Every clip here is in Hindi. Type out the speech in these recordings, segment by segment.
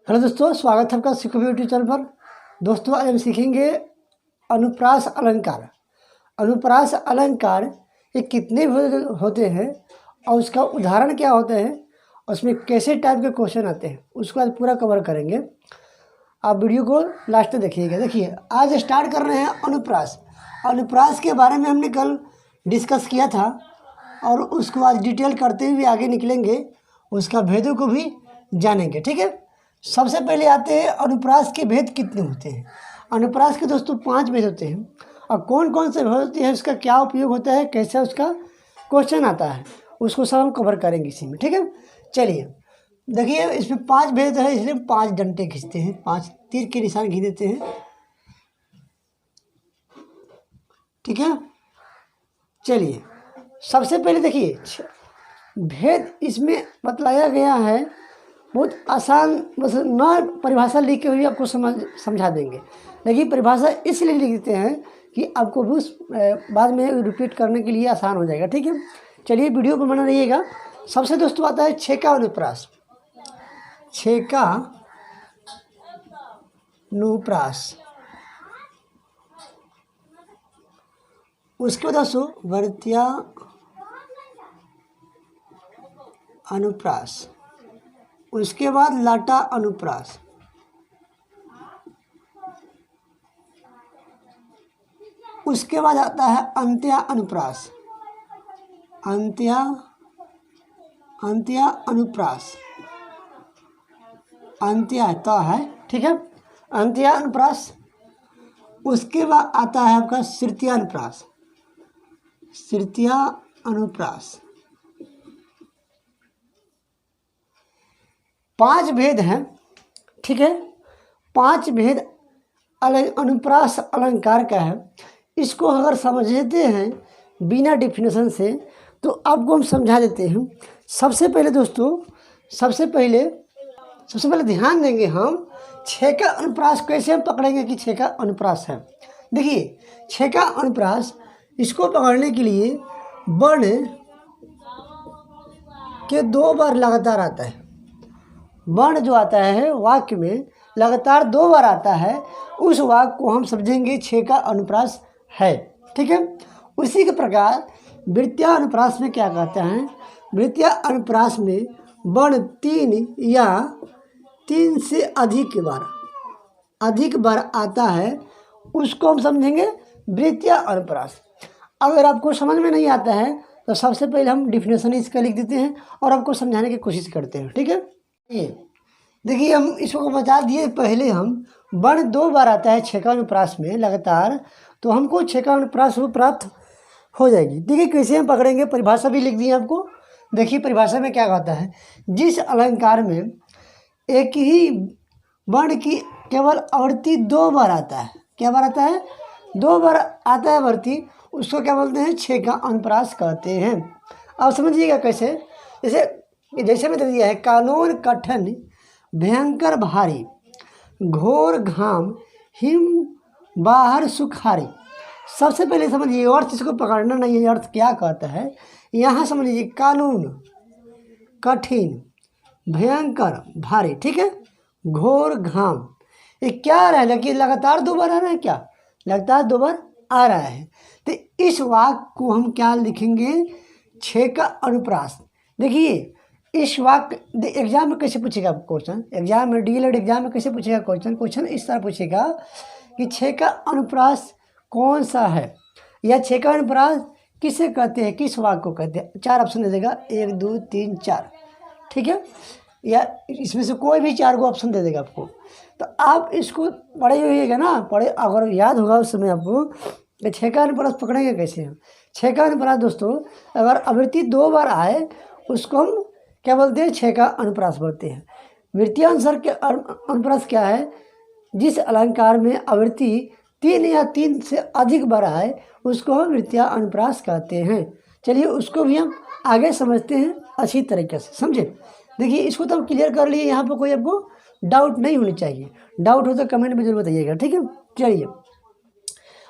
हेलो दोस्तों, स्वागत है आपका सीखो यूट्यूब चैनल पर। दोस्तों आज हम सीखेंगे अनुप्रास अलंकार। अनुप्रास अलंकार ये कितने होते हैं और उसका उदाहरण क्या होते हैं, उसमें कैसे टाइप के क्वेश्चन आते हैं, उसको आज पूरा कवर करेंगे। आप वीडियो को लास्ट तक देखिएगा। देखिए आज स्टार्ट कर रहे हैं अनुप्रास। अनुप्रास के बारे में हमने कल डिस्कस किया था और उसको आज डिटेल करते हुए आगे निकलेंगे, उसका भेदों को भी जानेंगे। ठीक है, सबसे पहले आते हैं अनुप्रास के भेद कितने होते हैं। अनुप्रास के दोस्तों 5 भेद होते हैं और कौन कौन से भेद होते हैं, उसका क्या उपयोग होता है, कैसे उसका क्वेश्चन आता है, उसको सब हम कवर करेंगे इसी में। ठीक है, चलिए देखिए इसमें 5 भेद है, इसलिए 5 डंडे खींचते हैं, 5 तीर के निशान खींच देते हैं। ठीक है, चलिए सबसे पहले देखिए भेद इसमें बतलाया गया है, बहुत आसान, बस न परिभाषा लिख के हुई आपको समझा देंगे, लेकिन परिभाषा इसलिए लिख देते हैं कि आपको भी उस बाद में रिपीट करने के लिए आसान हो जाएगा। ठीक है, चलिए वीडियो पर बना रहिएगा। सबसे दोस्तों आता है छेका अनुप्रास। छेका अनुप्रास, उसके बाद दोस्तों वर्त्या अनुप्रास, उसके बाद लाटा अनुप्रास, उसके बाद आता है अंत्या अनुप्रास। अंत्या अनुप्रास, अंत्या तो है, ठीक है, अंत्या अनुप्रास। उसके बाद आता है आपका तृतीया अनुप्रास। तृतीया अनुप्रास 5 भेद हैं। ठीक है, 5 भेद अनुप्रास अलंकार का है। इसको अगर समझते हैं बिना डेफिनेशन से तो आपको हम समझा देते हैं। सबसे पहले दोस्तों सबसे पहले ध्यान देंगे हम छेका अनुप्रास कैसे हम पकड़ेंगे कि छेका अनुप्रास है। देखिए छेका अनुप्रास, इसको पकड़ने के लिए वर्ण के 2 बार लगातार आता है। वर्ण जो आता है वाक्य में लगातार 2 बार आता है, उस वाक्य को हम समझेंगे छेका अनुप्रास है। ठीक है, उसी के प्रकार वृत्तीय अनुप्रास में क्या कहते हैं, वृत्तीय अनुप्रास में वर्ण 3 या 3 से अधिक बार आता है, उसको हम समझेंगे वृत्तीय अनुप्रास। अगर आपको समझ में नहीं आता है तो सबसे पहले हम डिफिनेशन इसका लिख देते हैं और आपको समझाने की कोशिश करते हैं। ठीक है, ये देखिए हम इसको बता दिए पहले, हम वर्ण 2 बार आता है छेका अनुप्रास में लगातार, तो हमको छेका अनुप्रास प्राप्त हो जाएगी। देखिए कैसे हम पकड़ेंगे, परिभाषा भी लिख दी है आपको। देखिए परिभाषा में क्या कहता है, जिस अलंकार में एक ही वर्ण की केवल आवृत्ति 2 बार आता है, क्या बार आता है, 2 बार आता है आवृत्ति, उसको क्या बोलते हैं, छेका अनुप्रास कहते हैं। अब समझिएगा कैसे, जैसे मैं दे दिया है, कानून कठिन भयंकर भारी, घोर घाम हिम बाहर सुखारी। सबसे पहले समझिए अर्थ, इसको पकड़ना नहीं है, अर्थ क्या कहता है यहाँ समझ लीजिए। कानून कठिन भयंकर भारी, ठीक है, घोर घाम, ये क्या आ रहा है कि लगातार 2 बार आ रहा है, क्या लगातार 2 बार आ रहा है, तो इस वाक्य को हम क्या लिखेंगे, छेका अनुप्रास। देखिए इस वाक्य एग्जाम में कैसे पूछेगा क्वेश्चन, एग्जाम में डीएलएड एग्जाम में कैसे पूछेगा क्वेश्चन इस तरह पूछेगा कि छेका अनुप्रास कौन सा है, या छेका अनुप्रास किसे कहते हैं, किस वाक्य को कहते हैं। 4 ऑप्शन दे देगा, 1 2 3 4, ठीक है, या इसमें से कोई भी 4 को ऑप्शन दे देगा आपको। तो आप इसको पढ़े होइएगा ना, पढ़े अगर याद होगा उस समय आपको कि छेका अनुप्रास पकड़ेंगे कैसे हम। छेका अनुप्रास दोस्तों अगर आवृत्ति 2 बार आए उसको हम क्या बोलते हैं, छेका अनुप्रास बोलते हैं। वृत्तीय अनुसार के अनुप्रास क्या है, जिस अलंकार में आवृत्ति 3 या 3 से अधिक बार आए उसको हम वृत्तीय अनुप्रास कहते हैं। चलिए उसको भी हम आगे समझते हैं अच्छी तरीके से, समझे। देखिए इसको तो हम क्लियर कर लिए, यहाँ पर कोई आपको डाउट नहीं होनी चाहिए, डाउट हो तो कमेंट में जरूर बताइएगा। ठीक है, चलिए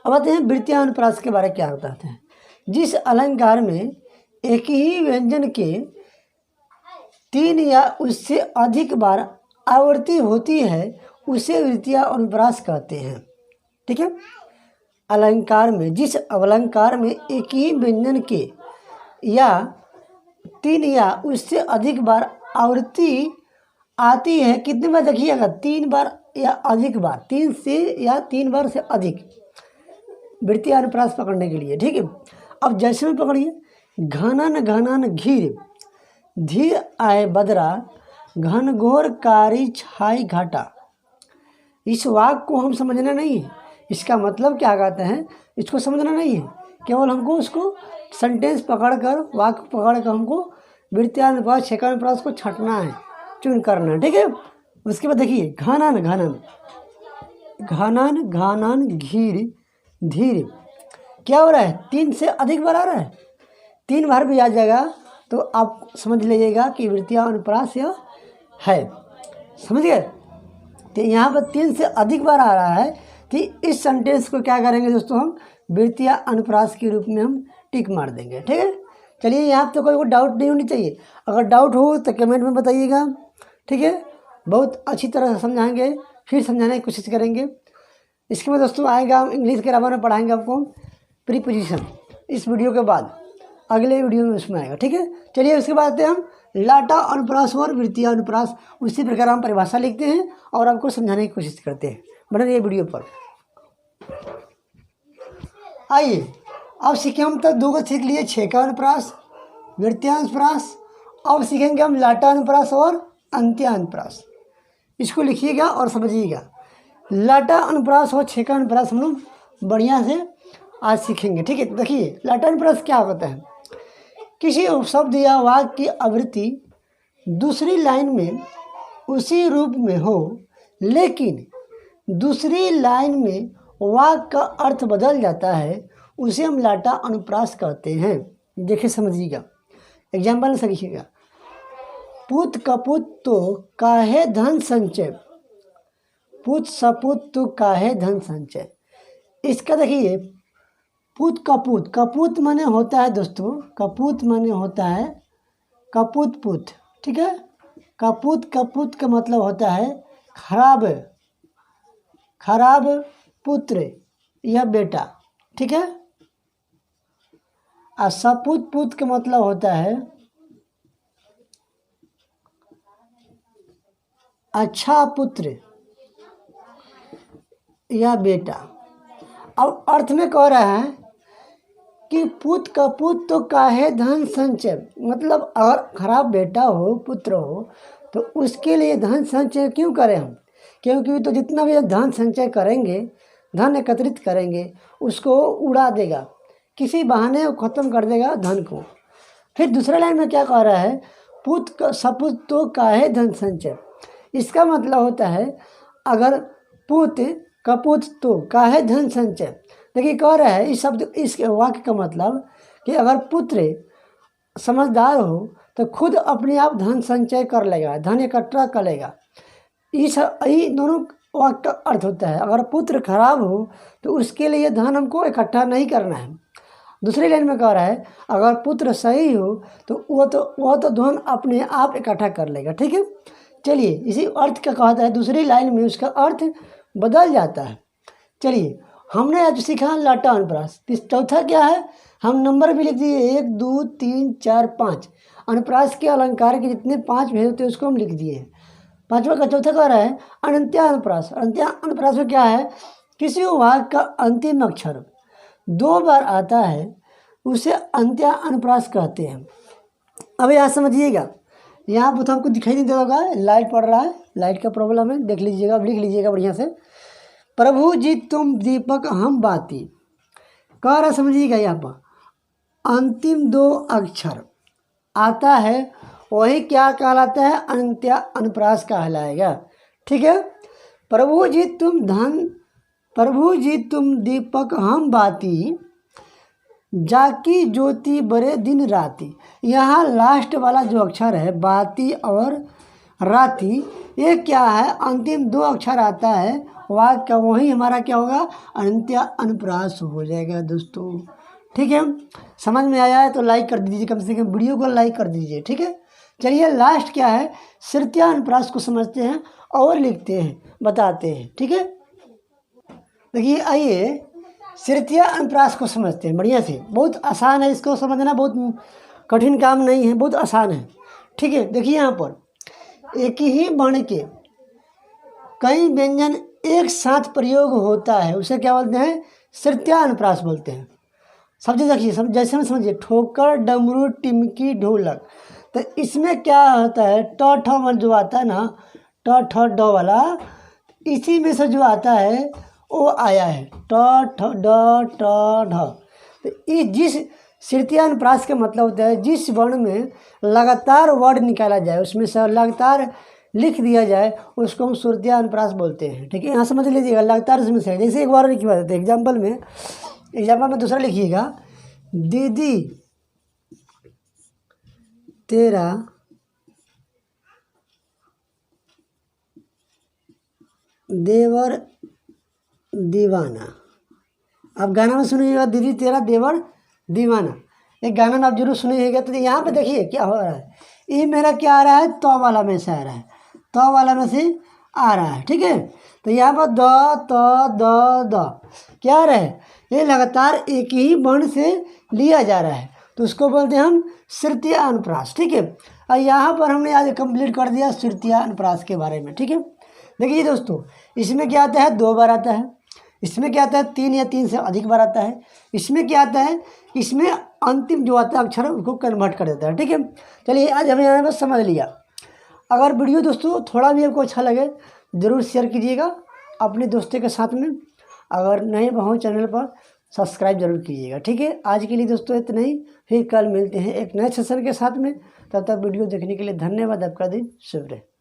अब आते हैं वृत्तीय अनुप्रास के बारे में क्या बताते हैं। जिस अलंकार में एक ही व्यंजन के 3 या उससे अधिक बार आवृत्ति होती है उसे वृत्तीय अनुप्रास कहते हैं। ठीक है। अलंकार में, जिस अलंकार में एक ही व्यंजन के या 3 या उससे अधिक बार आवृत्ति आती है, कितने बार देखिएगा, 3 बार या अधिक बार, 3 से या 3 बार से अधिक वृत्तीय अनुप्रास पकड़ने के लिए। ठीक है। अब जैसे में पकड़िए, घनन घनन घीर, धीर आए बदरा, घनघोर कारी छाई घाटा। इस वाक्य को हम समझना नहीं है, इसका मतलब क्या कहते हैं इसको समझना नहीं है, केवल हमको उसको सेंटेंस पकड़कर, वाक्य पकड़कर हमको वृत्तीय अनुप्रास, छेका अनुप्रास को छँटना है, चुन करना है। ठीक है। उसके बाद देखिए, घनन घनन, घनन घनन घीर धीर, क्या हो रहा है, 3 से अधिक बार आ रहा है, 3 बार भी आ जाएगा तो आप समझ लीजिएगा कि वृत्तीय अनुप्रास यह है। समझ गए। तो यहाँ पर 3 से अधिक बार आ रहा है, तो इस सेंटेंस को क्या करेंगे दोस्तों, हम वृत्तीय अनुप्रास के रूप में हम टिक मार देंगे। ठीक है। चलिए, यहाँ तो कोई डाउट नहीं होनी चाहिए, अगर डाउट हो तो कमेंट में बताइएगा। ठीक है। बहुत अच्छी तरह से समझाएंगे, फिर समझाने की कोशिश करेंगे। इसके बाद दोस्तों आएगा, हम इंग्लिश ग्रामर में पढ़ाएंगे आपको प्रीपोजिशन, इस वीडियो के बाद अगले वीडियो में उसमें आएगा। ठीक है। चलिए, उसके बाद आते हैं हम लाटा अनुप्रास और वृत्तीय अनुप्रास। उसी प्रकार हम परिभाषा लिखते हैं और आपको समझाने की कोशिश करते हैं। बने रहिए वीडियो पर। आइए अब सीखें, हम तक 2 को सीख लिए, छेका अनुप्रास, वृत्तीय अनुप्रास। अब सीखेंगे हम लाटा अनुप्रास और अंत्य अनुप्रास। इसको लिखिएगा और समझिएगा। लाटा अनुप्रास और छेका अनुप्रास हम लोग बढ़िया से आज सीखेंगे। ठीक है। देखिए, लाटा अनुप्रास क्या होता है, किसी उपशब्द या वाक्य की आवृत्ति दूसरी लाइन में उसी रूप में हो, लेकिन दूसरी लाइन में वाक्य का अर्थ बदल जाता है, उसे हम लाटा अनुप्रास कहते हैं। देखिए, समझिएगा, एग्जाम्पल से लिखिएगा। पुत कपुत तो काहे धन संचय, पुत सपुत तो काहे धन संचय। इसका देखिए, पुत कपूत, कपूत माने होता है दोस्तों, कपूत माने होता है कपूत पुत। ठीक है। कपूत, कपूत का मतलब होता है खराब, खराब पुत्र या बेटा। ठीक है। और सपूत पुत का मतलब होता है अच्छा पुत्र या बेटा। अब अर्थ में कह रहा है कि पुत का पुत तो काहे धन संचय, मतलब अगर खराब बेटा हो, पुत्र हो, तो उसके लिए धन संचय क्यों करें हम, क्योंकि तो जितना भी धन संचय करेंगे, धन एकत्रित करेंगे, उसको उड़ा देगा, किसी बहाने ख़त्म कर देगा धन को। फिर दूसरे लाइन में क्या कह रहा है, पुत का सपुत तो काहे धन संचय। इसका मतलब होता है, अगर पुत कपूत तो काहे धन संचय। देखिए, कह रहा है इस शब्द, इस वाक्य का मतलब कि अगर पुत्र समझदार हो तो खुद अपने आप धन संचय कर लेगा, धन इकट्ठा कर लेगा। इस दोनों वाक्य का अर्थ होता है, अगर पुत्र खराब हो तो उसके लिए धन हमको इकट्ठा नहीं करना है। दूसरी लाइन में कह रहा है, अगर पुत्र सही हो तो वह तो धन अपने आप इकट्ठा कर लेगा। ठीक है। चलिए, इसी अर्थ का कहता है, दूसरी लाइन में उसका अर्थ बदल जाता है। चलिए, हमने आज सीखा लाटा अनुप्रास। चौथा क्या है, हम नंबर भी लिख दिए, 1 2 3 4 5। अनुप्रास के अलंकार के जितने 5 भेद होते हैं उसको हम लिख दिए। पांचवा का चौथा कह रहा है अनंत्य अनुप्रास। अनंत्य अनुप्रास में क्या है, किसी वाक्य का अंतिम अक्षर 2 बार आता है, उसे अंत्य अनुप्रास कहते हैं। अब यहाँ समझिएगा, यहाँ पर तो हमको दिखाई नहीं दे रहा है, लाइट पड़ रहा है, लाइट का प्रॉब्लम है, देख लीजिएगा, लिख लीजिएगा बढ़िया से। प्रभु जी तुम दीपक हम बाती, कह रहा समझिएगा, यहाँ पर अंतिम 2 अक्षर आता है, वही क्या कहलाता है, अंत्य अनुप्रास कहलाएगा। ठीक है। प्रभु जी तुम दीपक हम बाती, जाकी ज्योति बड़े दिन राती। यहाँ लास्ट वाला जो अक्षर है, बाती और राती, ये क्या है, अंतिम 2 अक्षर आता है वाक्य का, वही हमारा क्या होगा, अंत्य अनुप्रास हो जाएगा दोस्तों। ठीक है। समझ में आया है तो लाइक कर दीजिए, कम से कम वीडियो को लाइक कर दीजिए। ठीक है। चलिए लास्ट क्या है, तृतीय अनुप्रास को समझते हैं और लिखते हैं, बताते हैं। ठीक है, देखिए आइए तृतीय अनुप्रास को समझते हैं बढ़िया से। बहुत आसान है, इसको समझना बहुत कठिन काम नहीं है, बहुत आसान है। ठीक है, देखिए यहाँ पर एक ही वर्ण के कई व्यंजन एक साथ प्रयोग होता है, उसे क्या बोलते हैं, तृतीय अनुप्रास बोलते हैं। समझे, देखिए जैसे में समझिए, ठोकर, डमरू, टिमकी, ढोलक। तो इसमें क्या होता है, ट ठ मन जो आता है ना, ट ठ ड वाला, इसी में से जो आता है वो आया है ट ठ ड ट ढ। तो इस जिस तृतीय अनुप्रास का मतलब होता है जिस वर्ण में लगातार वर्ड निकाला जाए, उसमें से लगातार लिख दिया जाए, उसको हम तृतीय अनुप्रास बोलते हैं। ठीक है, यहाँ समझ लीजिएगा, लगातार उसमें से जैसे एक बार लिखी बात है। एग्जाम्पल में दूसरा लिखिएगा, दीदी तेरा देवर दीवाना। आप गाना में सुनिएगा, दीदी तेरा देवर दीवाना, एक गाना में आप जरूर सुनिएगा। तो यहाँ पे देखिए क्या हो रहा है, ये मेरा क्या आ रहा है, तो वाला में से आ रहा है, तो वाला में से आ रहा है। ठीक है, तो यहाँ पर द त द क्या आ रहा है, ये लगातार एक ही वर्ण से लिया जा रहा है, तो उसको बोलते हैं हम तृतीय अनुप्रास। ठीक है, और यहाँ पर हमने आज कंप्लीट कर दिया तृतीय अनुप्रास के बारे में। ठीक है, देखिए दोस्तों, इसमें क्या आता है, 2 बार आता है, इसमें क्या आता है, 3 या 3 से अधिक बार आता है, इसमें क्या आता है, इसमें अंतिम जो आता है अक्षर उसको कन्वर्ट कर देता है। ठीक है, चलिए आज हमने यहाँ पर समझ लिया। अगर वीडियो दोस्तों थोड़ा भी आपको अच्छा लगे ज़रूर शेयर कीजिएगा अपने दोस्तों के साथ में। अगर नए हो चैनल पर सब्सक्राइब जरूर कीजिएगा। ठीक है, आज के लिए दोस्तों इतना ही, फिर कल मिलते हैं एक नए सेशन के साथ में। तब तक वीडियो देखने के लिए धन्यवाद। आपका दिन शुभ रहे।